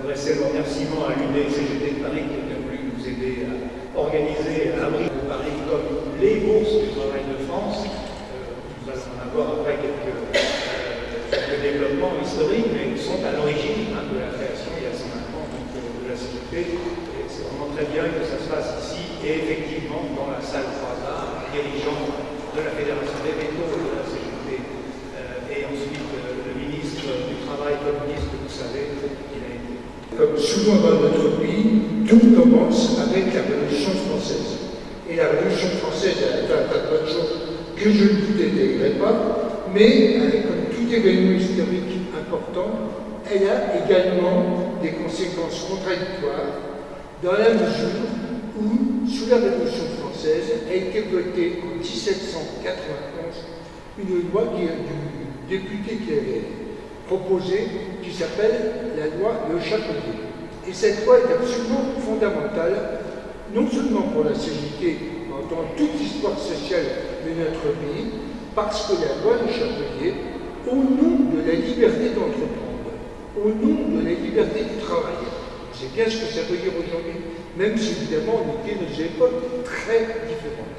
adresser le remerciement à l'UDCGT de Paris qui a bien voulu nous aider à organiser à l'abri de Paris comme les bourses du travail de France. Nous allons en avoir après quelques développements historiques, mais qui sont à l'origine de la création il y a 120 ans de la CGT. Et c'est vraiment très bien que ça se fasse ici et effectivement dans la salle Croizat, dirigeant de la Fédération des métaux de la CGT et ensuite le ministre du Travail communiste, vous savez, il a été. Comme souvent dans notre pays, tout commence avec la Révolution française. Et la Révolution française, elle a fait un tas de bonnes choses que je ne vous détaillerai pas, mais comme tout événement historique important, elle a également des conséquences contradictoires dans la mesure où, sous la Révolution française, a été votée en 1791 une loi du député qui avait proposée, qui s'appelle la loi Le Chapelier. Et cette loi est absolument fondamentale, non seulement pour la CGT, mais dans toute l'histoire sociale de notre pays, parce que la loi Le Chapelier, au nom de la liberté d'entreprendre, au nom de la liberté du travail, c'est bien ce que ça veut dire aujourd'hui, même si évidemment on était dans des époques très différentes.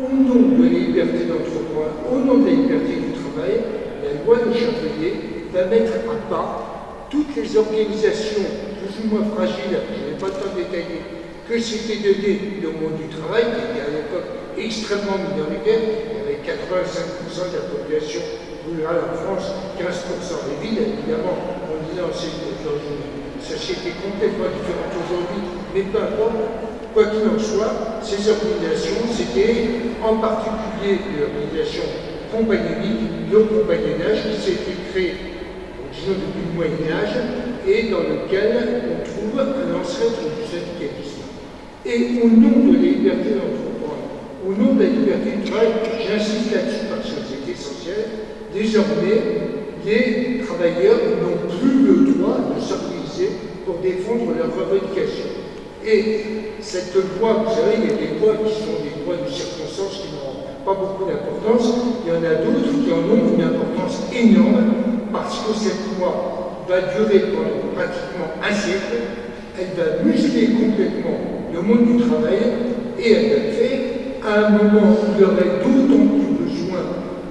Au nom de la liberté d'entreprendre, au nom de la liberté du travail, la loi Le Chapelier va mettre à part toutes les organisations plus ou moins fragiles, je n'ai pas le temps de détailler, que s'était donné le monde du travail, qui était à l'époque extrêmement minoritaire. Il y avait 85% de la population rurale en France, 15% des villes, évidemment, on disait dans une société complètement différente aujourd'hui, mais peu importe. Quoi qu'il en soit, ces organisations, c'était en particulier l'organisation compagnonnique, le compagnonnage, qui s'était créé, disons, depuis le Moyen-Âge, et dans lequel on trouve un ancêtre du syndicalisme. Et au nom de la liberté d'entreprendre, au nom de la liberté du travail, j'insiste là-dessus parce que c'est essentiel, désormais, les travailleurs n'ont plus le droit de s'organiser pour défendre leurs revendications. Et cette loi, vous savez, il y a des lois qui sont des lois de circonstance qui n'ont pas beaucoup d'importance. Il y en a d'autres qui en ont une importance énorme parce que cette loi va durer pendant pratiquement un siècle. Elle va muscler complètement le monde du travail et elle va le faire à un moment où il y aurait d'autant plus besoin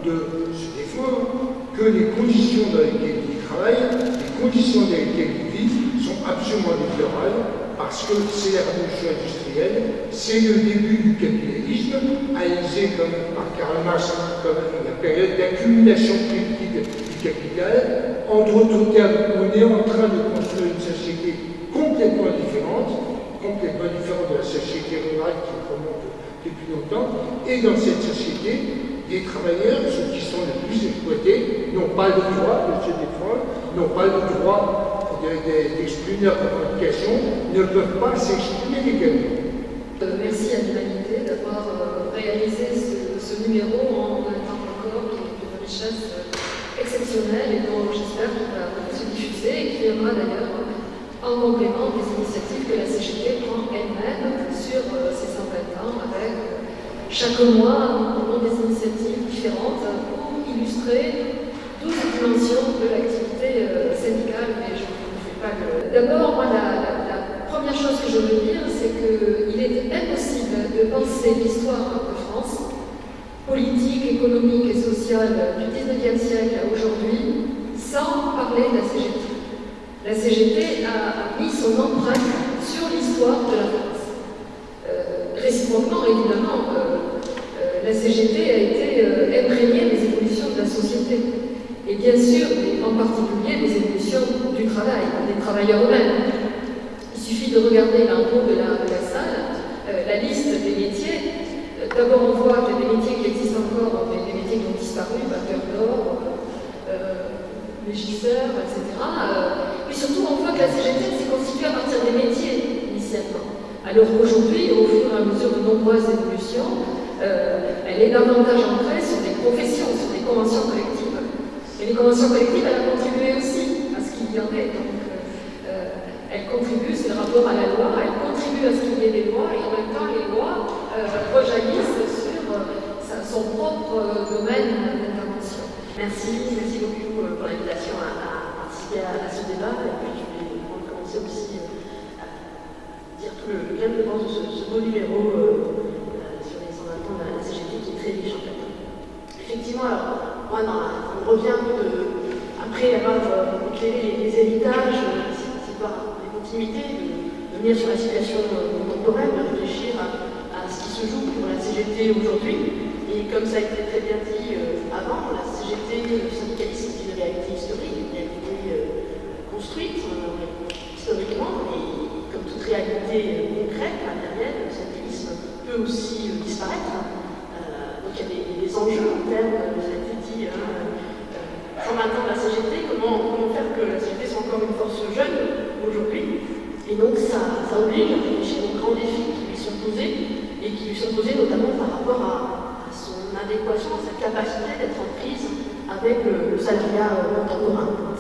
de se défendre que les conditions dans lesquelles ils travaillent, les conditions dans lesquelles ils vivent sont absolument déplorables. Parce que c'est la révolution industrielle, c'est le début du capitalisme, analysé comme par Karl Marx comme la période d'accumulation politique du capital. En d'autres termes, on est en train de construire une société complètement différente de la société rurale qui remonte depuis longtemps. Et dans cette société, les travailleurs, ceux qui sont les plus exploités, n'ont pas le droit de se défendre, n'ont pas le droit d'exprimer leurs revendications, ne peuvent pas s'exprimer légalement. Merci à l'humanité d'avoir réalisé ce numéro en un temps record qui est d'une richesse exceptionnelle et dont j'espère qu'il va se diffuser et qui viendra d'ailleurs en complément des initiatives que la CGT prend elle-même sur ces 120 ans avec chaque mois des initiatives différentes pour illustrer 12 dimensions de l'activité syndicale, mais je D'abord, moi, la première chose que je veux dire, c'est qu'il est impossible de penser l'histoire de France, politique, économique et sociale du 19e siècle à aujourd'hui, sans parler de la CGT. La CGT a mis son empreinte sur l'histoire de la France. Réciproquement, évidemment, la CGT a été imprégnée des évolutions de la société. Et bien sûr, en particulier, des évolutions du travail, des travailleurs eux-mêmes. Il suffit de regarder en haut de la salle la liste des métiers. D'abord, on voit qu'il y a des métiers qui existent encore, des métiers qui ont disparu, batteur d'or, légisseur, etc. Puis surtout, on voit que la CGT s'est constituée à partir des métiers, initialement. Alors qu'aujourd'hui, au fur et à mesure de nombreuses évolutions, elle est davantage ancrée sur des professions, sur des conventions collectives. Et les conventions collectives, elle a contribué aussi à ce qu'il y en ait. Donc, elle contribue, c'est le rapport à la loi, elle contribue à ce qu'il y ait des lois, et en même temps, les lois rejaillissent sur son propre domaine d'intervention. Merci beaucoup pour l'invitation à participer à ce débat. Et puis, je vais prendre commencer aussi à dire tout le bien que je pense de ce beau numéro sur les 120 ans de la CGT qui est très riche en fait. Effectivement, alors, moi, on revient un peu après avoir éclairé les héritages, c'est voir les continuités, de venir sur la situation contemporaine, de réfléchir à ce qui se joue pour la CGT aujourd'hui. Et comme ça a été très bien dit avant, la CGT, le syndicalisme, c'est une réalité historique, une réalité construite historiquement, et comme toute réalité concrète, matérielle, le syndicalisme peut aussi disparaître. Donc il y a des enjeux en termes, ça a été dit, 120 ans de la CGT, comment faire que la CGT soit encore une force jeune aujourd'hui. Et donc ça oblige à réfléchir aux grands défis qui lui sont posés, et qui lui sont posés notamment par rapport à son adéquation, à sa capacité d'être en prise avec le salariat contemporain.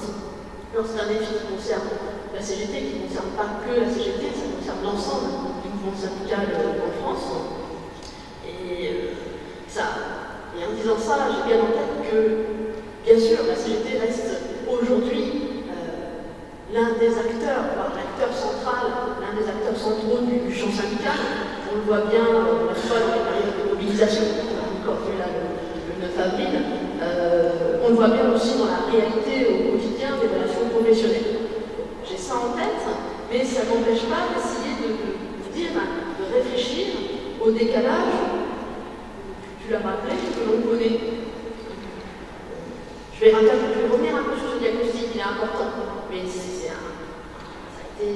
Alors c'est un défi qui concerne la CGT, qui ne concerne pas que la CGT, ça concerne l'ensemble du mouvement syndical en France. Et en disant ça, j'ai bien en tête que, bien sûr, la CGT reste aujourd'hui l'un des acteurs, voire l'acteur central, l'un des acteurs centraux du champ syndical. On le voit bien, la fois dans les périodes de mobilisation, on a encore vu là le 9 avril, on le voit bien aussi dans la réalité au quotidien des relations professionnelles. J'ai ça en tête, mais ça ne m'empêche pas d'essayer de réfléchir au décalage, tu l'as rappelé, que l'on connaît. Je vais revenir un peu sur ce diagnostic, il est important, mais ça a été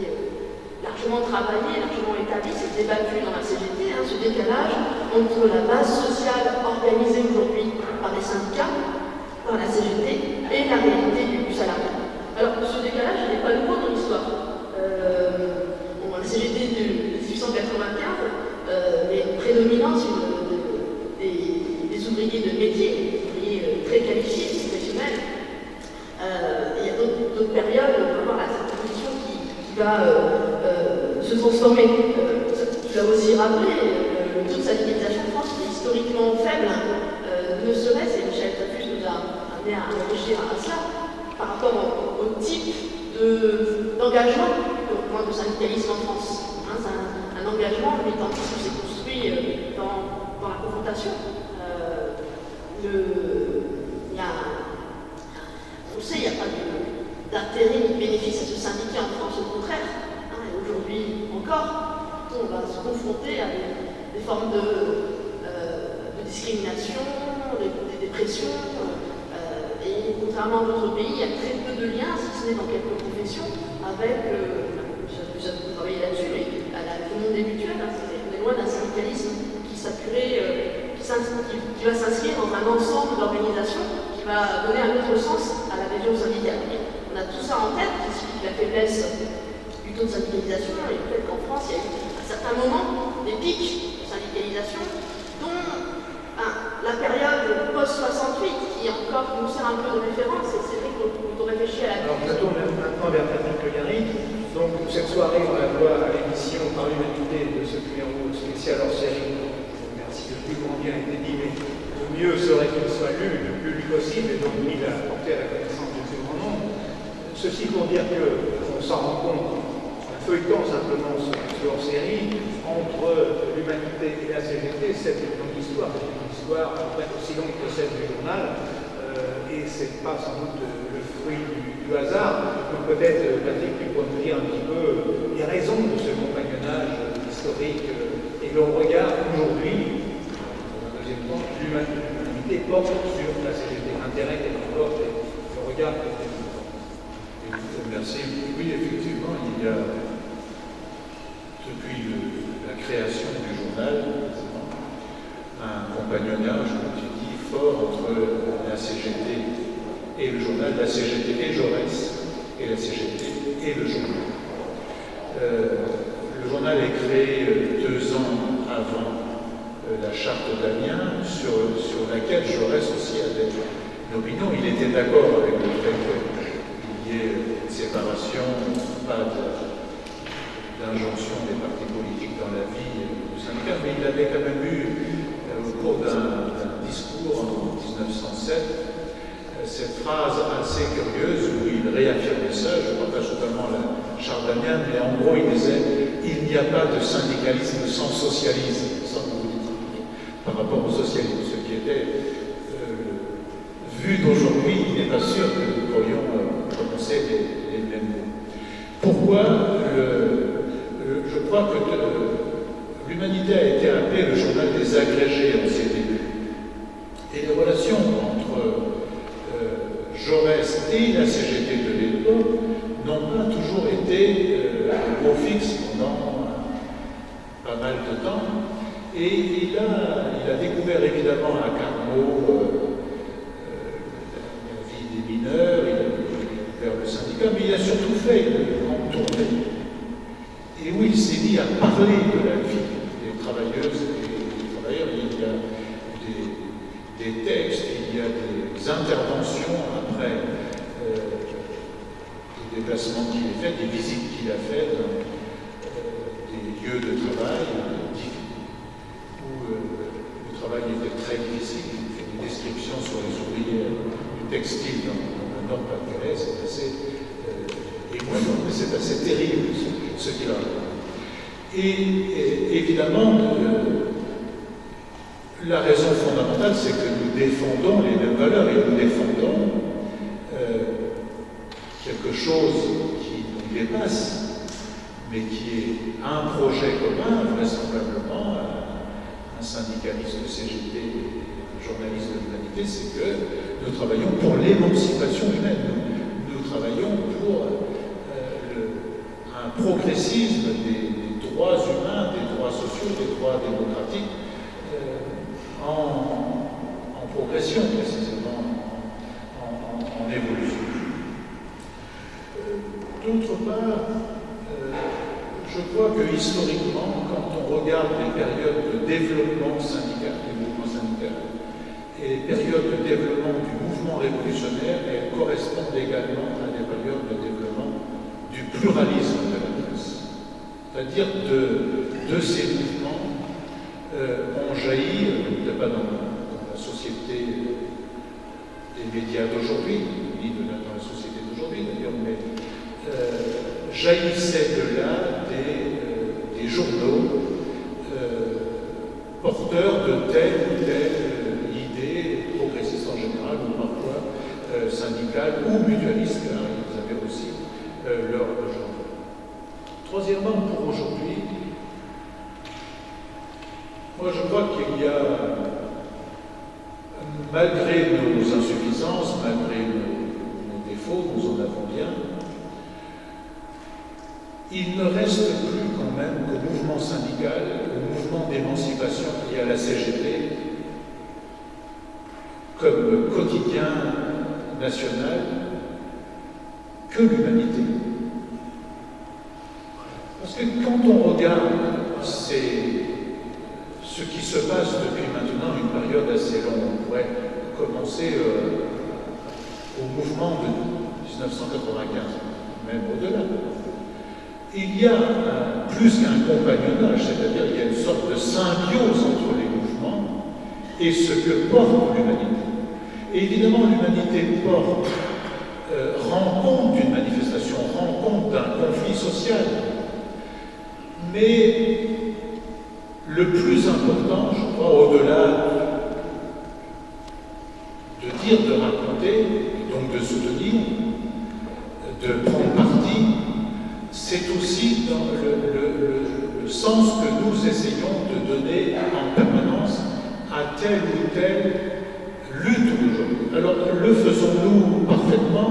largement travaillé, largement établi, c'est débattu dans la CGT, ce décalage entre la base sociale organisée aujourd'hui par les syndicats, par la CGT, et la réalité du salariat. Alors, ce décalage, il n'est pas nouveau dans l'histoire. La CGT de 1895 est prédominante des ouvriers de métier, des ouvriers très qualifiés, professionnels. Il y a d'autres périodes, on va voir cette position qui va se transformer. Tu l'as aussi rappelé, le taux de syndicalisation en France est historiquement faible, ne serait-ce, et Michel Trefus nous a amené à réfléchir à cela, par rapport au type d'engagement de syndicalisme en France. C'est un engagement, le militantisme s'est construit dans la confrontation. On sait, il n'y a pas d'intérêt ni de bénéfice à se syndiquer en France, au contraire. Et aujourd'hui encore, on va se confronter à des formes de discrimination, des pressions. Et contrairement à d'autres pays, il y a très peu de liens, si ce n'est dans quelques professions, avec, vous travaillez là-dessus, à la communauté des mutuelles. On est loin d'un syndicalisme qui va s'inscrire dans un ensemble d'organisations qui va donner un autre sens à la région syndicale. On a tout ça en tête, qui explique la faiblesse du taux de syndicalisation, et peut-être qu'en France, il y a eu à certains moments des pics de syndicalisation, dont la période post-68, qui encore nous sert un peu de référence, et c'est vrai qu'on réfléchit à la... Alors, je tourne maintenant vers Patrick Le Garry. Donc, cette soirée, on la voit à l'émission Par l'humanité de ce numéro spécial hors série. Merci, le plus grand bien a été dit, mais le mieux serait qu'il soit lu le plus lu possible, et donc mis à porter à la connaissance du plus grand nombre. Ceci pour dire qu'on s'en rend compte, en feuilletant simplement ce hors série, entre l'humanité et la CGT, c'est une longue histoire. C'est une histoire aussi longue que celle du journal, et c'est pas sans doute le fruit du hasard. Donc peut-être, Patrick, tu pourrais nous dire un petit peu les raisons de ce compagnonnage historique et le regard aujourd'hui, dans un deuxième temps, l'humanité porte sur la CGT, l'intérêt qu'elle porte et le regard qu'elle porte. Merci. Oui, effectivement, il y a, depuis la création du journal, un compagnonnage, comme tu dis, fort entre la CGT et le journal, la CGT et Jaurès, et la CGT et le journal. Le journal est créé 2 ans avant la charte d'Amiens, sur laquelle Jaurès aussi avait une opinion. Il était d'accord avec le fait qu'il y ait une séparation, pas d'injonction des partis politiques dans la vie du syndicat, mais il avait quand même eu, au cours d'un discours en 1907, cette phrase assez curieuse où il réaffirmait ça. Je partage totalement Charles Damien, mais en gros, il disait il n'y a pas de syndicalisme sans socialisme, sans par rapport au socialisme, ce qui était vu d'aujourd'hui, il n'est pas sûr que nous pourrions prononcer les mêmes mots. Pourquoi je crois que l'Humanité a été appelée le journal des agrégés en ses débuts. Et les relations entre Jaurès et la CGT de l'époque n'ont pas toujours été au fixe pendant pas mal de temps. Et il a découvert évidemment à Carnot la vie des mineurs, il a découvert le syndicat, mais il a surtout fait une grande tournée. Et où il s'est mis à parler de la vie des travailleuses et des travailleurs. Il y a des textes, il y a des interventions après des déplacements qu'il a fait, des visites qu'il a fait dans des lieux de travail où le travail était très difficile. Il fait des descriptions sur les ouvriers du textile dans le Nord-Pas-de-Calais, c'est assez émouvant, mais c'est assez terrible ce qu'il a. Et évidemment, la raison fondamentale, c'est que nous défendons les mêmes valeurs et nous défendons quelque chose qui nous dépasse, mais qui est un projet commun, vraisemblablement, un syndicaliste de CGT, un journaliste de l'Humanité, c'est que nous travaillons pour l'émancipation humaine. Nous travaillons pour un progressisme des droits humains, des droits sociaux, des droits démocratiques en progression, précisément, en évolution. D'autre part, je crois que historiquement, quand on regarde les périodes de développement syndical, du mouvement syndical, et les périodes de développement du mouvement révolutionnaire, elles correspondent également à des périodes de développement du pluralisme de la presse. C'est-à-dire de ces mouvements ont jailli, peut-être pas dans la société des médias d'aujourd'hui, ni dans la société d'aujourd'hui d'ailleurs, mais jaillissaient de là des journaux porteurs de telle ou telle idée, progressiste en général, ou parfois syndicale ou mutualiste, car ils avaient aussi leur journaux. Troisièmement, pour aujourd'hui, moi je crois qu'il y a, malgré nos insuffisances, malgré nos défauts, nous en avons bien, il ne reste plus quand même qu'au mouvement syndical, au mouvement d'émancipation et à la CGT, comme quotidien national, que l'humanité. Parce que quand on regarde ce qui se passe depuis maintenant une période assez longue, on pourrait commencer au mouvement de 1995, même au-delà. Il y a plus qu'un compagnonnage, c'est-à-dire qu'il y a une sorte de symbiose entre les mouvements et ce que porte l'humanité. Et évidemment, l'humanité rend compte d'une manifestation, rend compte d'un conflit social. Mais le plus important, je crois, au-delà de dire, de raconter, et donc de soutenir, de prendre parti, c'est aussi dans le sens que nous essayons de donner en permanence à telle ou telle lutte d'aujourd'hui. Alors, le faisons-nous parfaitement?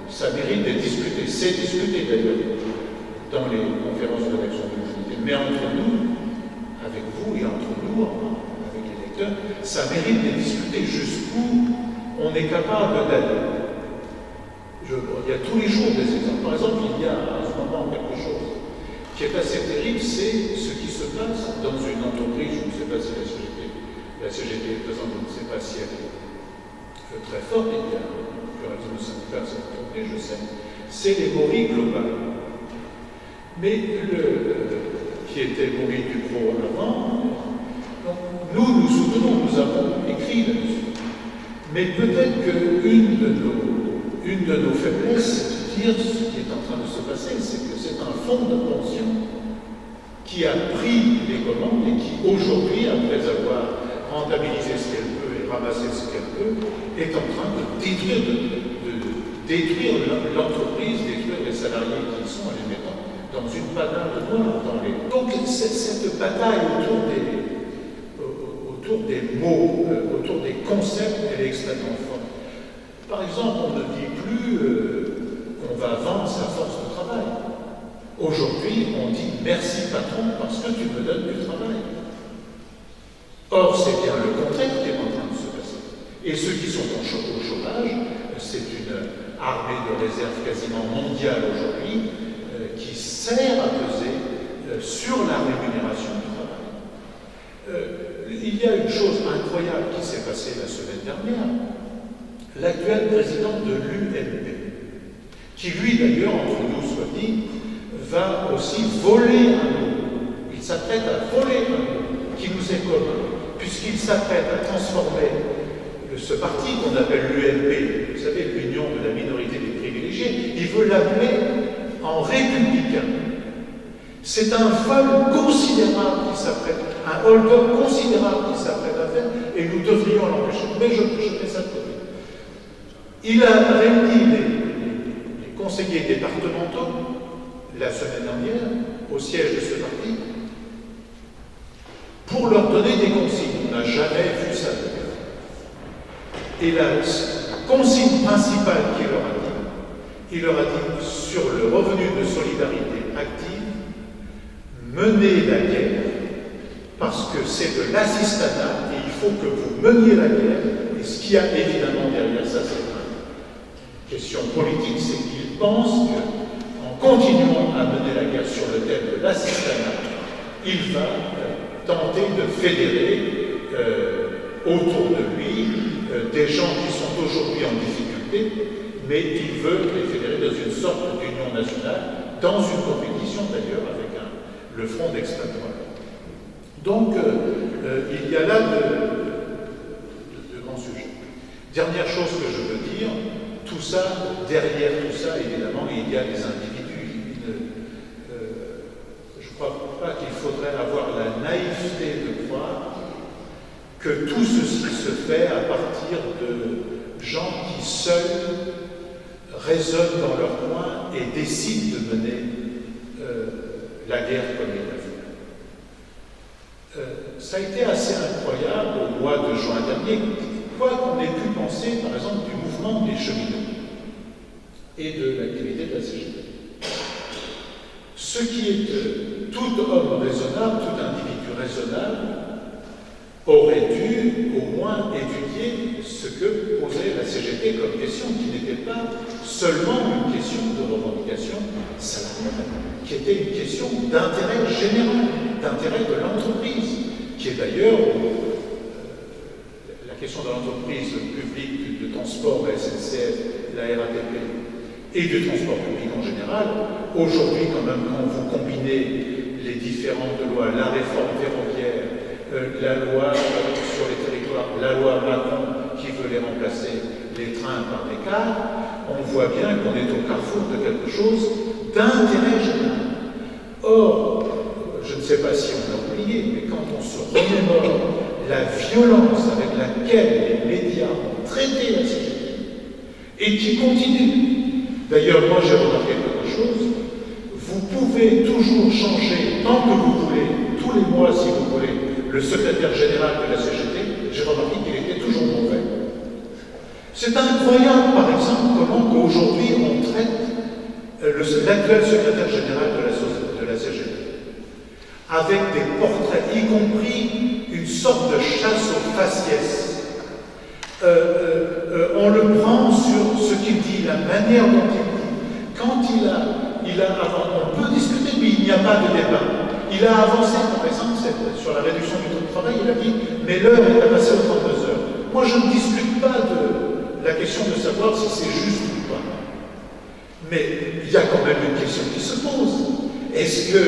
Ça mérite d'être discuté. C'est discuté d'ailleurs dans les conférences de rédaction de l'Humanité. Mais entre nous, avec vous et entre nous, avec les lecteurs, ça mérite d'être discuté jusqu'où on est capable d'aller. Il y a tous les jours des exemples. Par exemple, il y a en ce moment quelque chose qui est assez terrible, c'est ce qui se passe dans une entreprise, je ne sais pas si la CGT est présente, je ne sais pas si elle est très forte, il y a un pluralisme syndical dans cette entreprise, je sais, c'est les Maury Global. Mais qui était Maury Ducrot avant, donc, nous soutenons, nous avons écrit là-dessus. Mais peut-être qu'une de nos faiblesses, c'est de dire ce qui est en train de se passer, c'est que c'est un fonds de pension qui a pris les commandes et qui, aujourd'hui, après avoir rentabilisé ce qu'elle peut et ramassé ce qu'elle peut, est en train de détruire l'entreprise, détruire les salariés qui y sont en les mettant dans une panade noire. Donc cette bataille autour des mots, autour des concepts, elle est extrêmement forte. Par exemple, on ne dit plus qu'on va vendre sa force de travail. Aujourd'hui, on dit merci patron parce que tu me donnes du travail. Or, c'est bien le contraire qui est en train de se passer. Et ceux qui sont au chômage, c'est une armée de réserve quasiment mondiale aujourd'hui qui sert à peser sur la rémunération du travail. Il y a une chose incroyable qui s'est passée la semaine dernière. L'actuel président de l'UMP, qui lui d'ailleurs, entre nous soit dit, va aussi voler un mot. Il s'apprête à voler un mot qui nous est commun, puisqu'il s'apprête à transformer ce parti qu'on appelle l'UMP, vous savez, l'Union de la minorité des privilégiés, il veut l'appeler en républicain. C'est un vol considérable qui s'apprête, un hold-up considérable qui s'apprête à faire, et nous devrions l'empêcher. Mais je mets ça de côté. Il a réuni les conseillers départementaux la semaine dernière au siège de ce parti pour leur donner des consignes. On n'a jamais vu ça. Et la consigne principale il leur a dit sur le revenu de solidarité active, menez la guerre parce que c'est de l'assistanat et il faut que vous meniez la guerre. Et ce qu'il y a évidemment derrière ça, c'est une question politique, c'est qu'ils pensent qu'en continuant à mener la guerre sur le thème de l'assistanat, il va tenter de fédérer autour de lui des gens qui sont aujourd'hui en difficulté, mais il veut les fédérer dans une sorte d'union nationale, dans une compétition d'ailleurs avec le Front d'extrême droite. Donc, il y a là de grands sujets. Dernière chose que je veux dire, tout ça, derrière tout ça, évidemment, il y a des individus. Je ne crois pas qu'il faudrait avoir la naïveté de croire que tout ceci se fait à partir de gens qui seuls raisonnent dans leur coin et décident de mener la guerre comme il l'a fait. Ça a été assez incroyable au mois de juin dernier, quoi qu'on ait pu penser, par exemple, du mouvement des cheminots et de l'activité de la CGT. Ce qui est tout homme raisonnable, tout individu raisonnable, aurait dû au moins étudier ce que posait la CGT comme question, qui n'était pas seulement une question de revendication salariale, qui était une question d'intérêt général, d'intérêt de l'entreprise, qui est d'ailleurs la question de l'entreprise publique de transport, la SNCF, la RATP, et du transport public en général. Aujourd'hui, quand même, quand vous combinez les différentes lois, la réforme ferroviaire, la loi sur les territoires, la loi Macron qui veut les remplacer, les trains par des cars, on voit bien qu'on est au carrefour de quelque chose d'intérêt général. Or, je ne sais pas si on l'a oublié, mais quand on se remémore la violence avec laquelle les médias ont traité la CGT et qui continue. D'ailleurs, moi j'ai remarqué quelque chose, vous pouvez toujours changer tant que vous voulez, tous les mois si vous voulez, le secrétaire général de la CGT, j'ai remarqué qu'il était toujours mauvais. C'est incroyable, par exemple, comment aujourd'hui on traite l'actuel secrétaire général de la CGT, avec des portraits, y compris une sorte de chasse aux faciès. On le prend sur ce qu'il dit, la manière dont il dit. Quand on peut discuter, mais il n'y a pas de débat. Il a avancé, par exemple, sur la réduction du temps de travail, il a dit, mais l'heure est à passer aux 32 heures. Moi, je ne discute pas de la question de savoir si c'est juste ou pas. Mais il y a quand même une question qui se pose. Est-ce que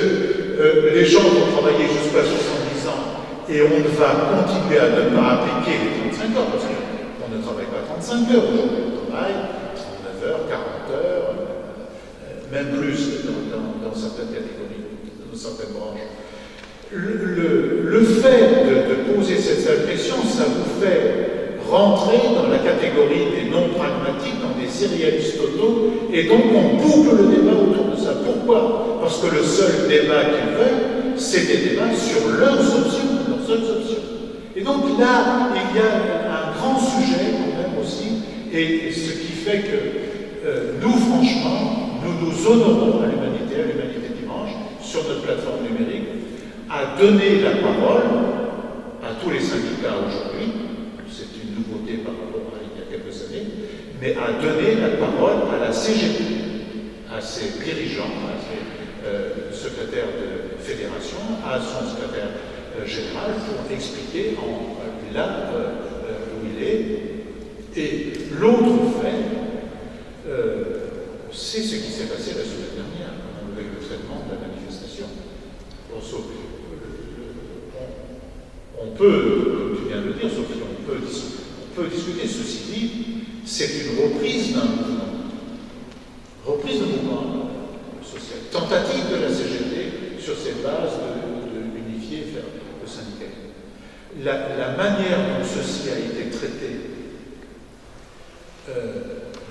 les gens vont travailler jusqu'à 70 ans et on va continuer à ne pas appliquer les 35 heures, parce qu'on ne travaille pas 35 heures aujourd'hui, on travaille 39 heures, 40 heures. même plus dans certaines catégories, dans certaines branches. Le fait de poser cette impression, ça vous fait rentrer dans la catégorie des non-pragmatiques, dans des irréalistes totaux, et donc on boucle le débat autour de ça. Pourquoi? Parce que le seul débat qu'ils veulent, c'est des débats sur leurs options, leurs seules options. Et donc là, il y a un grand sujet quand même aussi, et ce qui fait que nous, franchement, nous nous honorons à l'Humanité Dimanche, sur notre plateforme numérique, à donner la parole à tous les syndicats aujourd'hui, c'est une nouveauté par rapport à il y a quelques années, mais à donner la parole à la CGT, à ses dirigeants, à ses secrétaires de fédération, à son secrétaire général, pour expliquer là où il est. Et l'autre fait, c'est ce qui s'est passé la semaine dernière, avec le traitement de la manifestation. On peut, comme tu viens de le dire, Sophie, on peut discuter. Ceci dit, c'est une reprise d'un mouvement. Reprise d'un mouvement social. Tentative de la CGT sur ses bases d'unifier et faire le syndicalisme. La manière dont ceci a été traité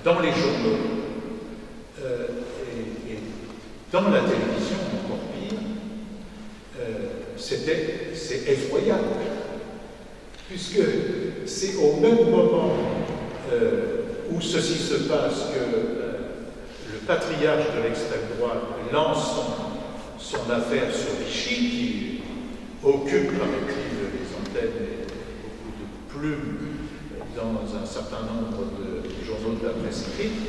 dans les journaux et dans la télévision, encore pire, c'est effroyable, puisque c'est au même moment où ceci se passe que le patriarche de l'extrême droite lance son affaire sur Vichy, qui occupe, paraît-il, les antennes et beaucoup de plumes dans un certain nombre de journaux de la presse écrite.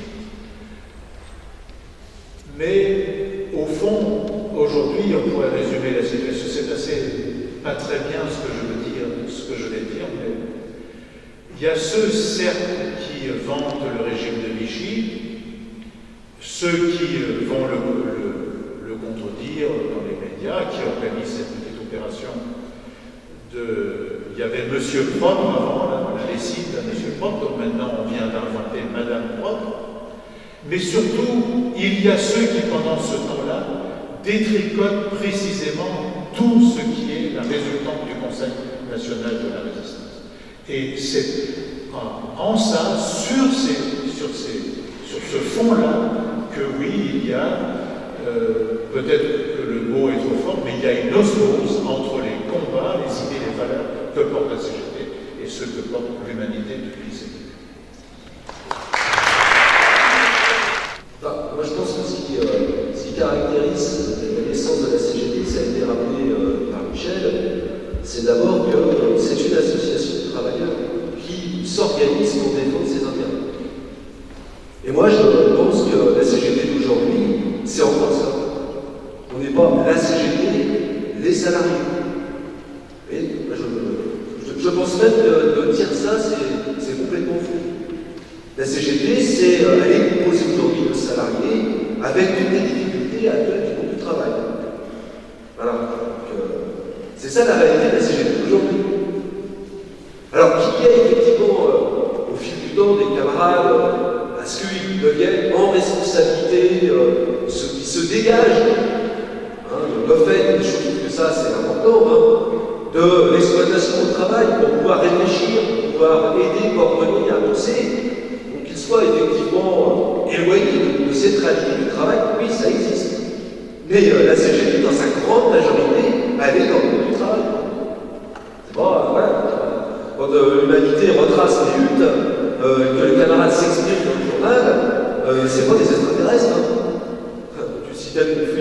Mais au fond, aujourd'hui, on pourrait résumer la situation. C'est pas très bien ce que je vais dire, mais il y a ceux, certes, qui vantent le régime de Vichy, ceux qui vont le contredire dans les médias, qui organisent cette petite opération il y avait Monsieur Propre avant, la lessive de Monsieur Propre, donc maintenant on vient d'inventer Madame Propre. Mais surtout, il y a ceux qui, pendant ce temps-là, détricotent précisément tout ce qui est la résultante du Conseil national de la résistance. Et c'est en ça, sur ce fond-là, que oui, il y a, peut-être que le mot est trop fort, mais il y a une osmose entre les combats, les idées, les valeurs que porte la CGT et ce que porte l'humanité depuis ses débuts. Moi, je pense que ce qui caractérise la naissance de la CGT, ça a été rappelé par Michel, c'est d'abord que c'est une association de travailleurs qui s'organise pour défendre ses intérêts. Et moi, je pense que la CGT d'aujourd'hui, c'est encore ça. On n'est pas la CGT, les salariés. Et je pense même de dire ça, c'est complètement faux. La CGT, elle est composée aujourd'hui de salariés avec toutes les difficultés actuelles du monde du travail. Voilà. C'est ça la réalité de la CGT d'aujourd'hui. Alors, qu'il y ait effectivement, au fil du temps, des camarades, à ce qu'ils deviennent en responsabilité, ceux qui se dégagent, le fait, je trouve que ça c'est important, de l'exploitation du travail pour pouvoir réfléchir, pour pouvoir aider, coordonner, avancer, donc qu'ils soient effectivement éloignés de cette réalité du travail, oui, ça existe. Mais la CGT, dans sa grande majorité, elle est dans le monde du travail. C'est pas, voilà, quand l'humanité retrace les luttes, que les camarades s'expriment dans le journal, c'est pas des extraterrestres. Tu citais le conflit